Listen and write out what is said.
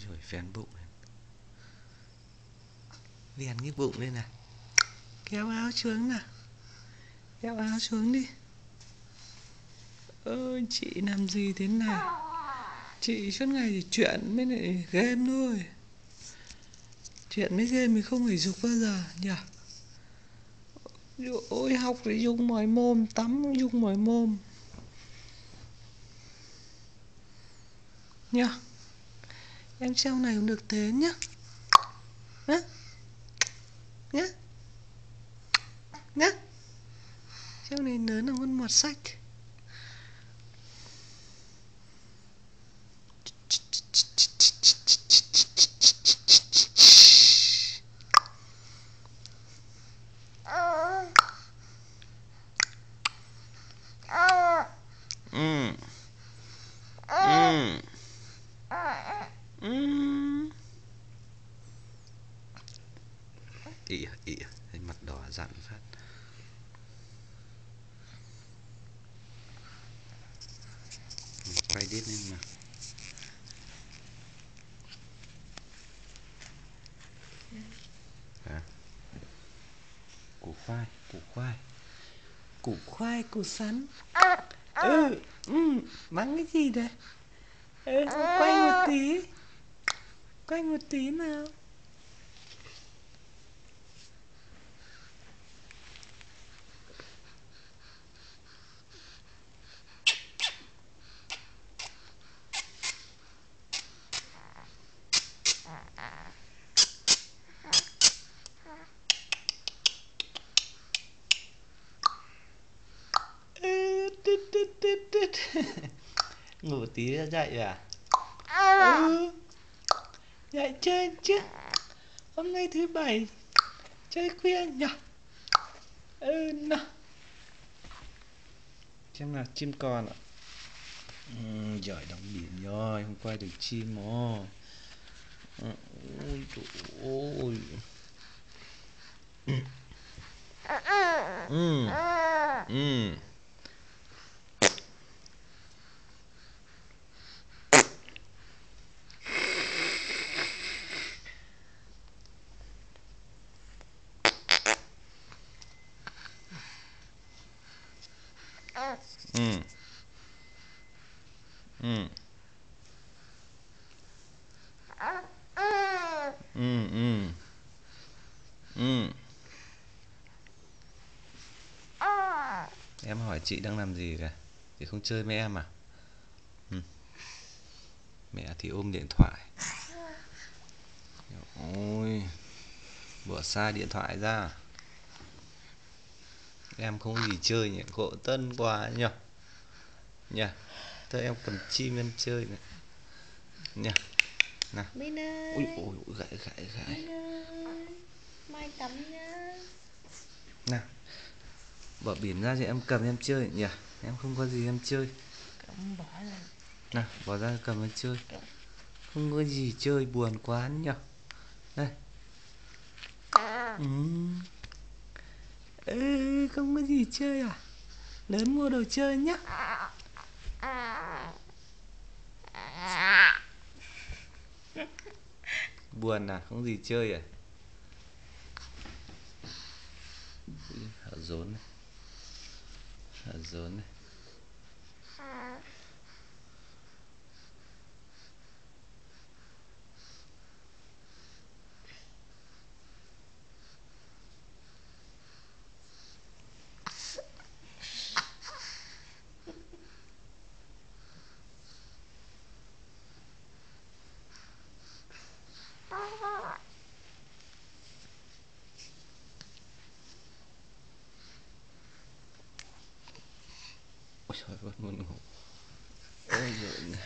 rồi vén bụng lên. Vén cái bụng lên nào. Kéo áo xuống nào. Kéo áo xuống đi. Ôi chị làm gì thế này? Chị suốt ngày chỉ chuyện với lại game thôi. Chuyện với game thì không phải dục bao giờ nhỉ? Ôi học để dùng mỏi mồm, tắm cũng dùng mỏi mồm nhá. Em sau này cũng được thế nhá. Nhá. Nhá. Nhá. Sau này lớn là con mọt sách. Ị mặt đỏ dặn phát. Quay đít lên nào. À. Củ khoai, củ khoai. Củ khoai, củ sắn. Mắng cái gì đấy? Quay một tí. Quay một tí nào. Ngủ tí ra dậy à? Dậy chơi chứ. Hôm nay thứ bảy chơi khuya nhỉ? Nào. Xem nào, chim con ạ. Giỏi đóng biển rồi, không quay được chim mà. Ôi trời ơi. Em hỏi chị đang làm gì kìa? Chị không chơi với em à? Mẹ thì ôm điện thoại. Ôi, bỏ xa điện thoại ra. Em không gì chơi nhỉ, khổ tân quá nhỉ. Nhỉ. Thôi em cầm chim em chơi này. Nhỉ. Nào. Ui ôi gãy. Mai tắm nhá. Nào. Bỏ biển ra thì em cầm em chơi nhỉ. Em không có gì em chơi. Cầm bỏ ra. Nào, bỏ ra cầm em chơi. Không có gì chơi, buồn quá nhỉ. Đây. Không có gì chơi à? Lớn mua đồ chơi nhá. Buồn à? Không gì chơi à? Hở rốn này. Hở rốn này. Ôi trời ơi, buồn ngủ. Ôi giời.